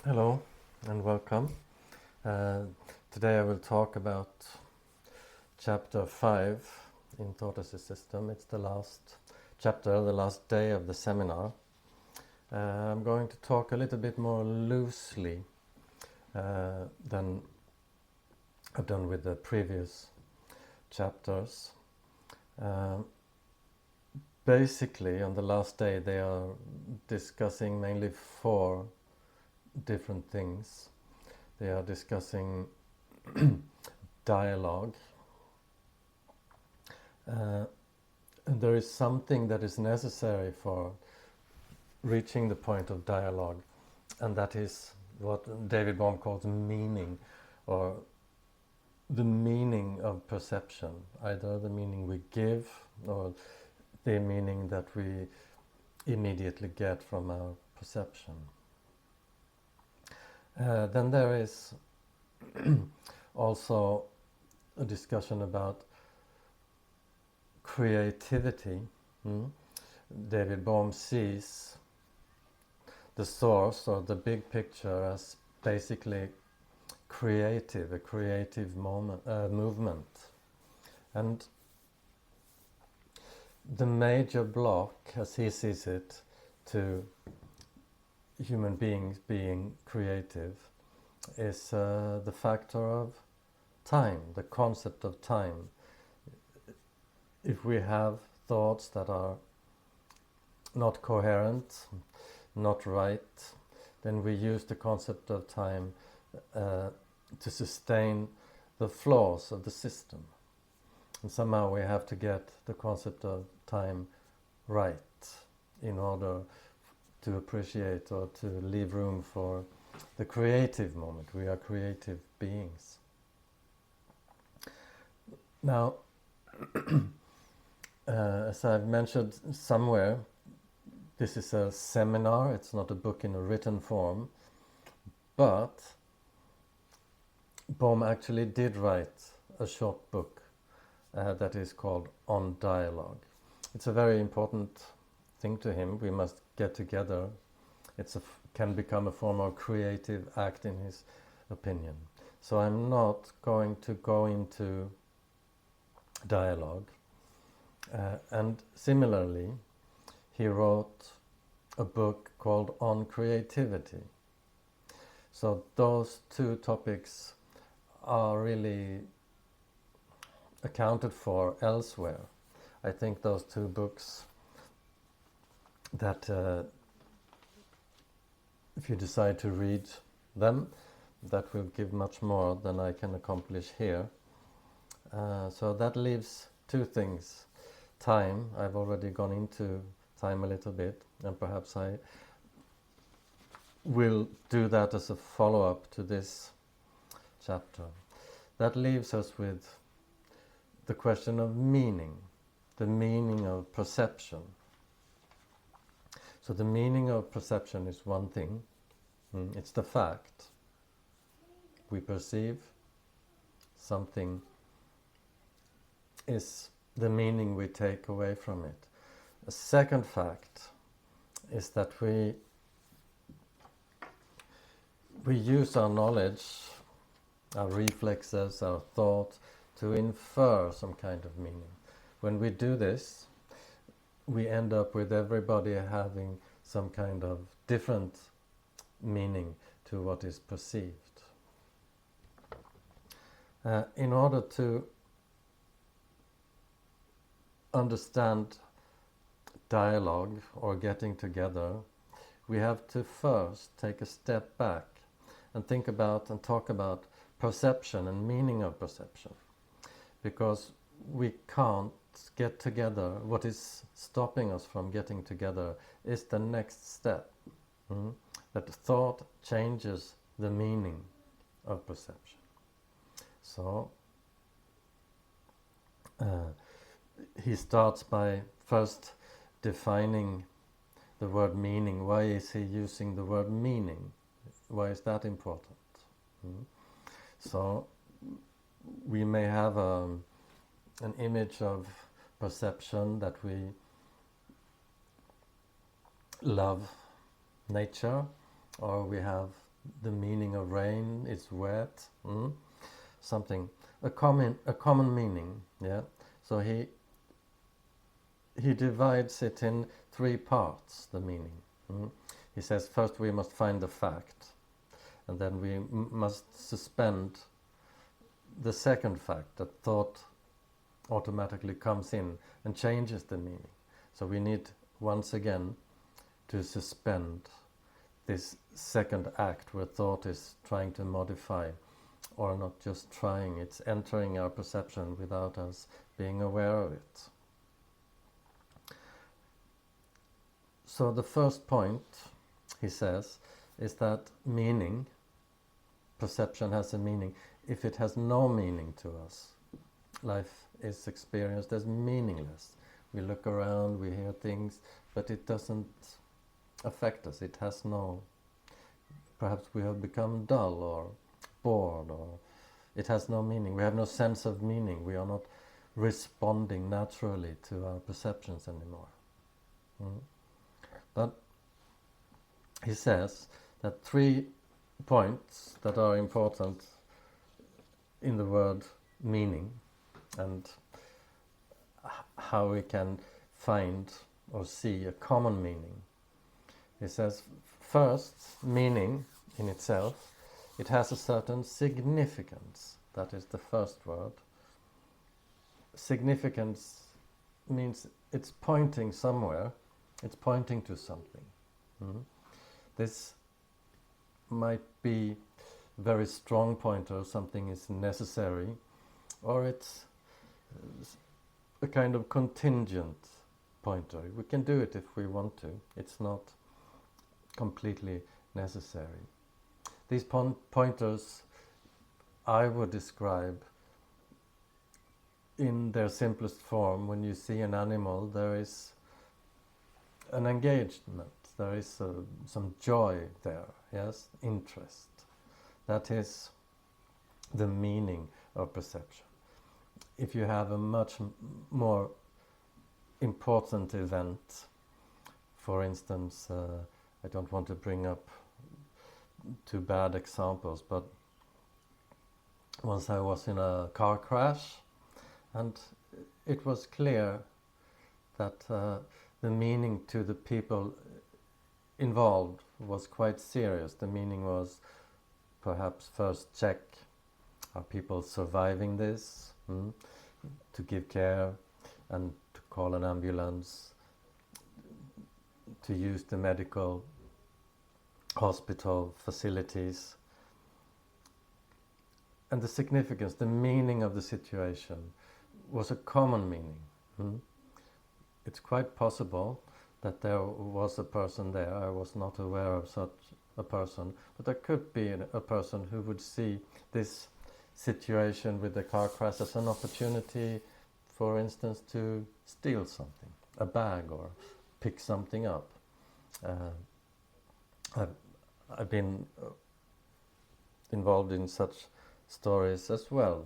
Hello and welcome. Uh, Today I will talk about chapter 5 in Tortoise's system. It's the last chapter, the last day of the seminar. I'm going to talk a little bit more loosely than I've done with the previous chapters. Basically, on the last day, they are discussing mainly four different things. They are discussing dialogue. And there is something that is necessary for reaching the point of dialogue, and that is what David Bohm calls meaning, or the meaning of perception, either the meaning we give or the meaning that we immediately get from our perception. Then there is also a discussion about creativity. David Bohm sees the source or the big picture as basically creative, a creative movement. And the major block, as he sees it, to human beings being creative is the factor of time, the concept of time. If we have thoughts that are not coherent, not right, then we use the concept of time to sustain the flaws of the system. And somehow we have to get the concept of time right in order to appreciate or to leave room for the creative moment. We are creative beings. Now, as I've mentioned somewhere, this is a seminar, it's not a book in a written form, but Bohm actually did write a short book that is called On Dialogue. It's a very important thing to him. We must get together. It can become a form of creative act in his opinion. So I'm not going to go into dialogue. And similarly, he wrote a book called On Creativity. So those two topics are really accounted for elsewhere. I think those two books that if you decide to read them, that will give much more than I can accomplish here. So that leaves two things. Time, I've already gone into time a little bit, and perhaps I will do that as a follow-up to this chapter. That leaves us with the question of meaning, the meaning of perception. So the meaning of perception is one thing. It's the fact. We perceive something is the meaning we take away from it. A second fact is that we use our knowledge, our reflexes, our thought to infer some kind of meaning. When we do this, we end up with everybody having some kind of different meaning to what is perceived. In order to understand dialogue or getting together, we have to first take a step back and think about and talk about perception and meaning of perception. Because we can't get together, what is stopping us from getting together is the next step. That thought changes the meaning of perception. So he starts by first defining the word meaning. Why is he using the word meaning? Why is that important? So we may have an image of perception that we love nature, or we have the meaning of rain is wet, something, a common meaning, yeah. So he divides it in three parts, the meaning. He says first we must find the fact, and then we must suspend the second fact, that thought automatically comes in and changes the meaning. So we need once again to suspend this second act where thought is trying to modify, or not just trying, it's entering our perception without us being aware of it. So the first point, he says, is that meaning, perception has a meaning. If it has no meaning to us, life is experienced as meaningless. We look around, we hear things, but it doesn't affect us. It has no, perhaps we have become dull or bored, or it has no meaning. We have no sense of meaning. We are not responding naturally to our perceptions anymore. But he says that 3 points that are important in the word meaning, and how we can find or see a common meaning. He says, first, meaning in itself, it has a certain significance. That is the first word. Significance means it's pointing somewhere, it's pointing to something. This might be a very strong pointer, something is necessary, or it's a kind of contingent pointer. We can do it if we want to. It's not completely necessary. These pointers I would describe in their simplest form. When you see an animal, there is an engagement, there is some joy there, yes, interest. That is the meaning of perception. If you have a much more important event, for instance, I don't want to bring up too bad examples, but once I was in a car crash, and it was clear that the meaning to the people involved was quite serious. The meaning was perhaps first check, are people surviving this? To give care and to call an ambulance, to use the medical hospital facilities. And the significance, the meaning of the situation was a common meaning. It's quite possible that there was a person there. I was not aware of such a person, but there could be a person who would see this situation with the car crash as an opportunity, for instance, to steal something, a bag, or pick something up. I've been involved in such stories as well.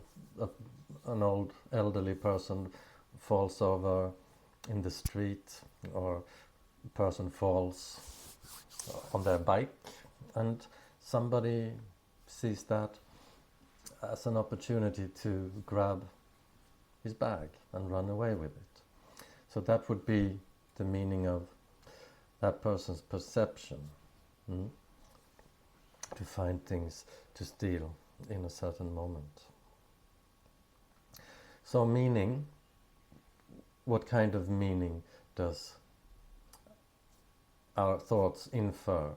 An old elderly person falls over in the street, or a person falls on their bike, and somebody sees that as an opportunity to grab his bag and run away with it. So that would be the meaning of that person's perception, to find things to steal in a certain moment. So meaning, what kind of meaning does our thoughts infer?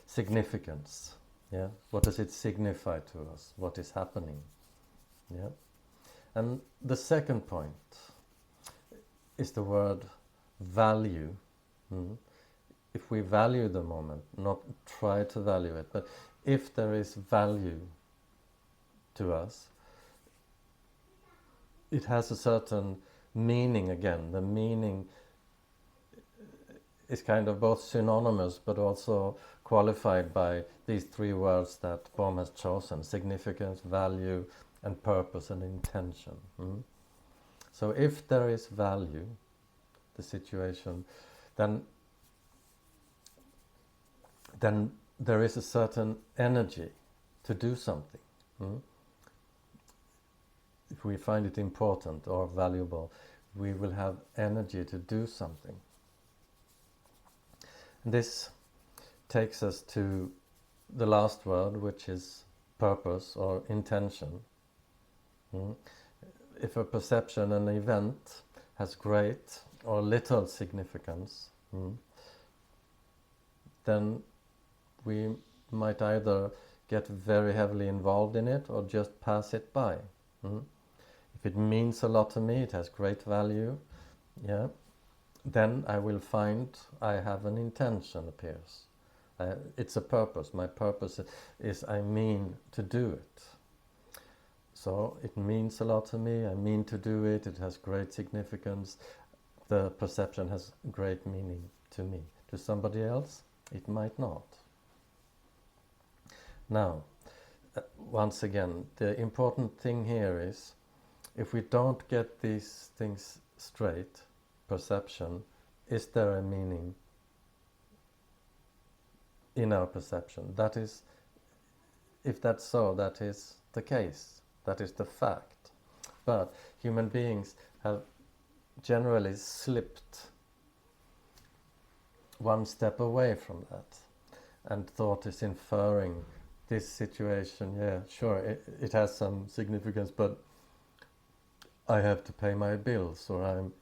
Significance. Yeah, what does it signify to us? What is happening? Yeah, and the second point is the word value. If we value the moment, not try to value it, but if there is value to us, it has a certain meaning again. The meaning is kind of both synonymous but also qualified by these 3 words that Bohm has chosen: significance, value, and purpose and intention. So if there is value, the situation, then there is a certain energy to do something. If we find it important or valuable, we will have energy to do something. And this takes us to the last word, which is purpose or intention. If a perception, an event, has great or little significance, then we might either get very heavily involved in it or just pass it by. If it means a lot to me, it has great value, then I will find I have an intention appears. It's a purpose. My purpose is I mean to do it. So it means a lot to me, I mean to do it, it has great significance, the perception has great meaning to me. To somebody else, it might not. Now, once again, the important thing here is, if we don't get these things straight, perception, is there a meaning in our perception? That is, if that's so, that is the case, that is the fact. But human beings have generally slipped one step away from that, and thought is inferring this situation, it has some significance, but I have to pay my bills, or I'm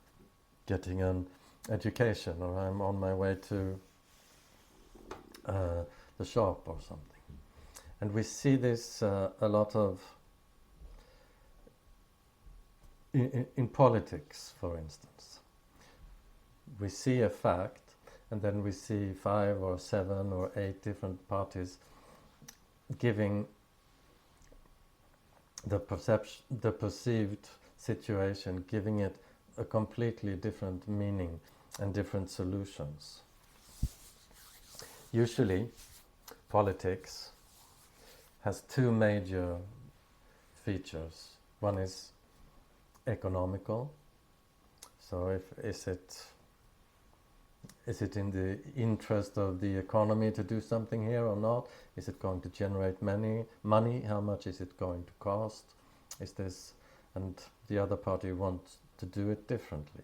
getting an education, or I'm on my way to the shop or something. And we see this a lot of in politics, for instance. We see a fact, and then we see 5 or 7 or 8 different parties giving the perceived situation, giving it a completely different meaning and different solutions. Usually, politics has 2 major features. One is economical. So is it in the interest of the economy to do something here or not? Is it going to generate money? How much is it going to cost? Is this, and the other party wants to do it differently.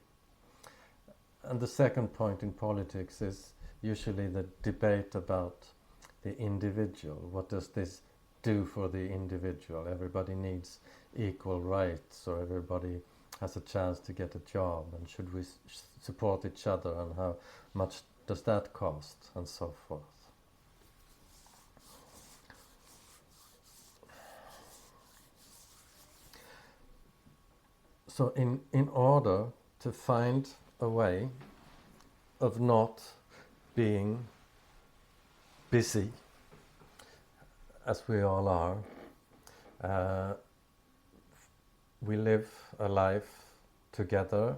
And the second point in politics is usually the debate about the individual. What does this do for the individual? Everybody needs equal rights, or everybody has a chance to get a job, and should we support each other, and how much does that cost, and so forth. So in order to find a way of not being busy, as we all are, we live a life together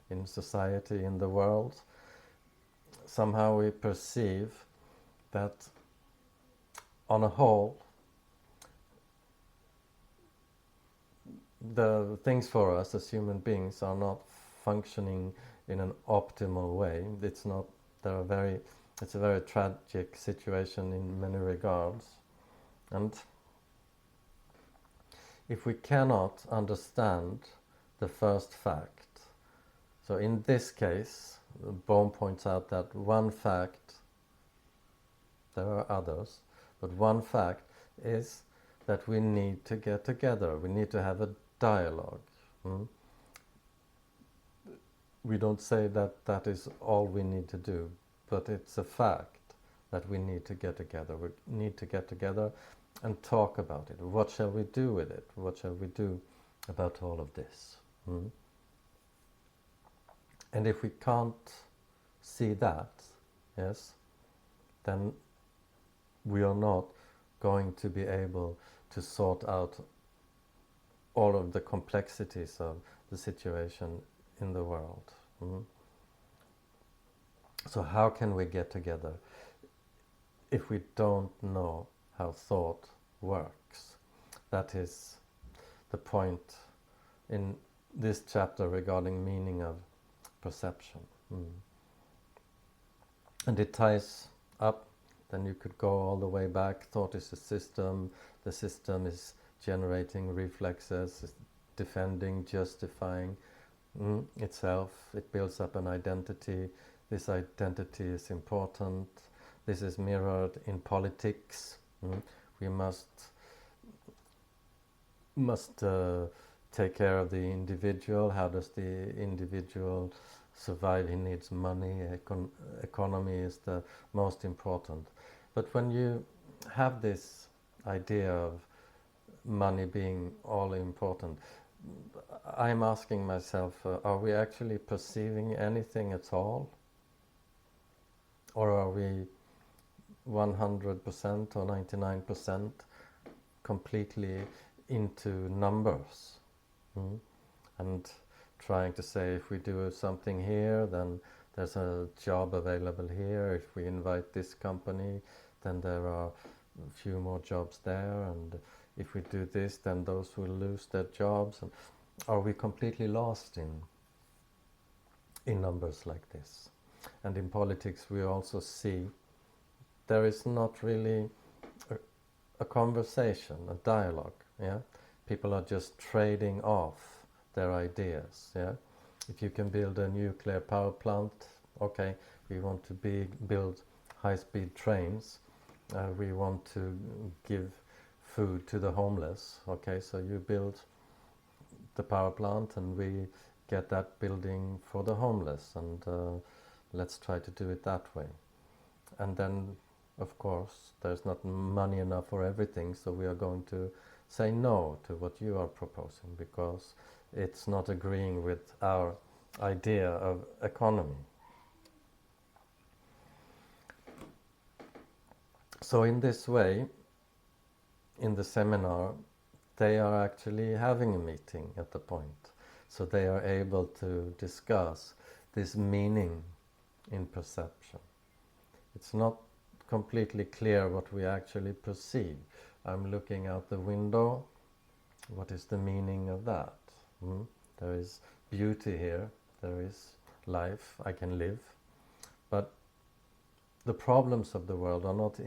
in society, in the world. Somehow we perceive that on a whole, the things for us as human beings are not functioning in an optimal way. It's a very tragic situation in many regards. And if we cannot understand the first fact, so in this case, Bohm points out that one fact, there are others, but one fact is that we need to get together, we need to have a dialogue. We don't say that that is all we need to do, but it's a fact that we need to get together. We need to get together and talk about it. What shall we do with it? What shall we do about all of this? And if we can't see that, then we are not going to be able to sort out all of the complexities of the situation in the world. So how can we get together if we don't know how thought works? That is the point in this chapter regarding meaning of perception. And it ties up then you could go all the way back. Thought is a system. The system is generating reflexes, is defending, justifying itself. It builds up an identity. This identity is important. This is mirrored in politics. We must take care of the individual. How does the individual survive? He needs money. Economy is the most important. But when you have this idea of money being all important, I'm asking myself, are we actually perceiving anything at all? Or are we 100% or 99% completely into numbers? And trying to say, if we do something here, then there's a job available here. If we invite this company, then there are a few more jobs there. And if we do this, then those will lose their jobs. And are we completely lost in numbers like this? And in politics, we also see there is not really a conversation, a dialogue. Yeah, people are just trading off their ideas. Yeah, if you can build a nuclear power plant, okay, we want to build high-speed trains. We want to give food to the homeless. Okay, so you build the power plant, and we get that building for the homeless, and let's try to do it that way. And then, of course, there's not money enough for everything, so we are going to say no to what you are proposing because it's not agreeing with our idea of economy. So in this way, in the seminar, they are actually having a meeting at the point. So they are able to discuss this meaning in perception. It's not completely clear what we actually perceive. I'm looking out the window. What is the meaning of that? There is beauty here. There is life. I can live. But the problems of the world are not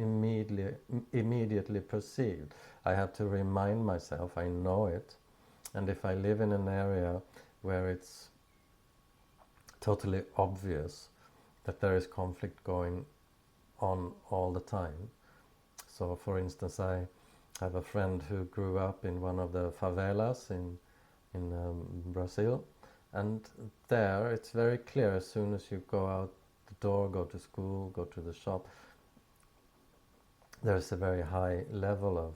immediately perceived. I have to remind myself, I know it. And if I live in an area where it's totally obvious that there is conflict going on all the time. So for instance, I have a friend who grew up in one of the favelas in Brazil, and there it's very clear as soon as you go out the door, go to school, go to the shop, there's a very high level of,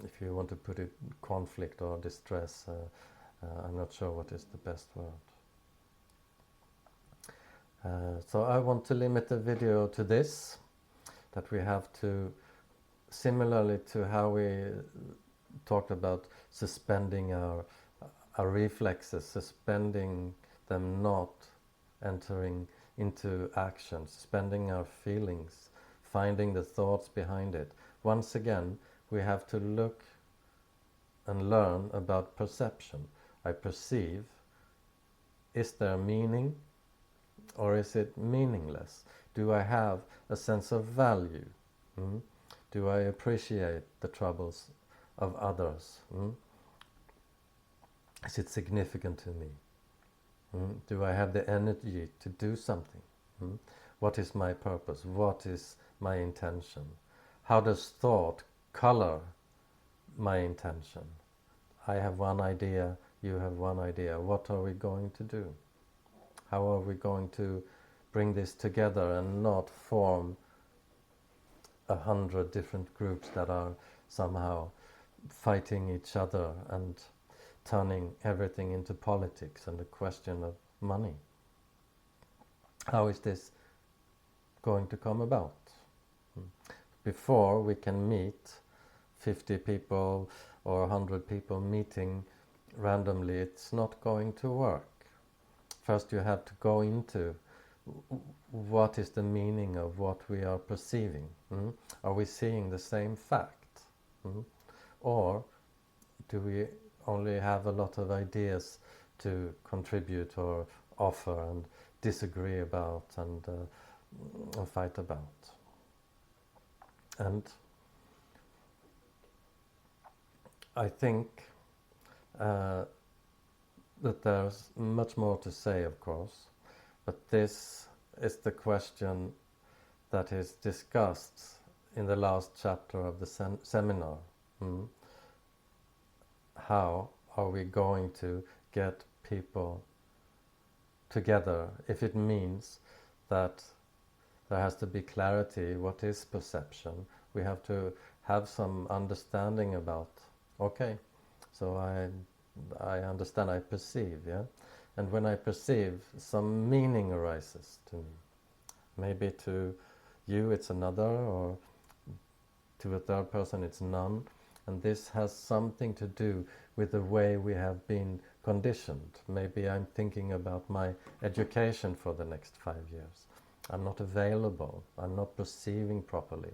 if you want to put it, conflict or distress. I'm not sure what is the best word. So I want to limit the video to this, that we have to, similarly to how we talked about suspending our reflexes, suspending them not entering into action, suspending our feelings, finding the thoughts behind it. Once again, we have to look and learn about perception. I perceive. Is there meaning or is it meaningless? Do I have a sense of value? Do I appreciate the troubles of others? Is it significant to me? Do I have the energy to do something? What is my purpose? What is my intention? How does thought color my intention? I have one idea, you have one idea. What are we going to do? How are we going to bring this together and not form 100 different groups that are somehow fighting each other and turning everything into politics and a question of money? How is this going to come about? Before we can meet 50 people or 100 people meeting randomly, it's not going to work. First you have to go into what is the meaning of what we are perceiving. Are we seeing the same fact? Or do we only have a lot of ideas to contribute or offer and disagree about and fight about. And I think that there's much more to say, of course, but this is the question that is discussed in the last chapter of the seminar. How are we going to get people together if it means that there has to be clarity? What is perception? We have to have some understanding about, okay, so I understand, I perceive, yeah? And when I perceive, some meaning arises to me. Maybe to you it's another, or to a third person it's none. And this has something to do with the way we have been conditioned. Maybe I'm thinking about my education for the next 5 years. I'm not available. I'm not perceiving properly.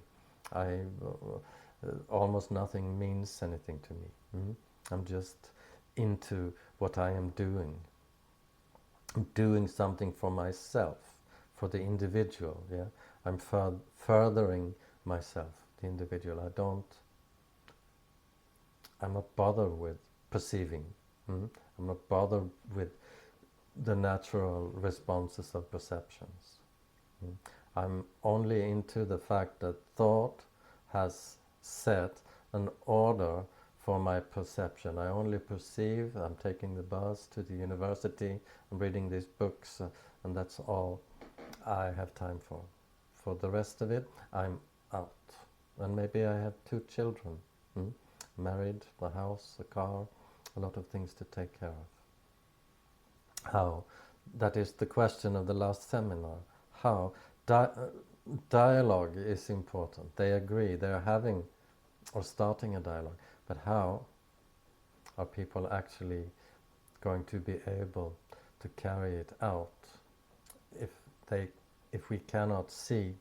Almost nothing means anything to me. I'm just into what I am doing. I'm doing something for myself, for the individual. Yeah, I'm furthering myself, the individual. I'm not bothered with perceiving. I'm not bothered with the natural responses of perceptions. I'm only into the fact that thought has set an order for my perception. I only perceive, I'm taking the bus to the university, I'm reading these books, and that's all I have time for. For the rest of it, I'm out. And maybe I have 2 children, married, a house, a car, a lot of things to take care of. How? That is the question of the last seminar. How? Dialogue is important. They agree, they're having or starting a dialogue. But how are people actually going to be able to carry it out if we cannot see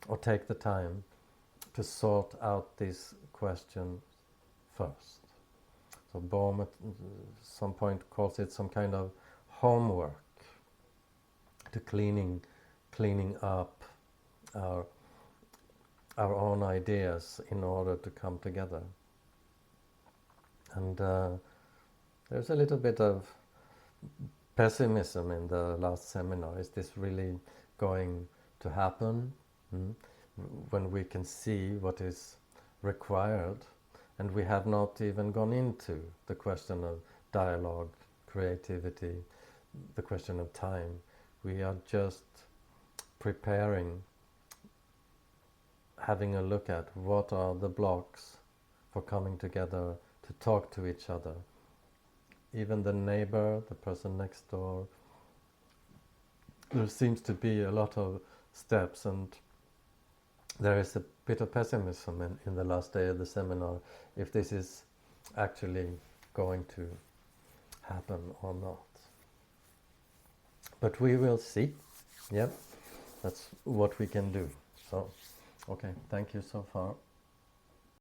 or take the time to sort out this question first? So Bohm at some point calls it some kind of homework to cleaning up our own ideas in order to come together. And there's a little bit of pessimism in the last seminar. Is this really going to happen? When we can see what is required, and we have not even gone into the question of dialogue, creativity, the question of time. We are just preparing, having a look at what are the blocks for coming together to talk to each other. Even the neighbor, the person next door, there seems to be a lot of steps, and there is a bit of pessimism in the last day of the seminar, if this is actually going to happen or not. But we will see. Yep, that's what we can do. So, okay, thank you so far.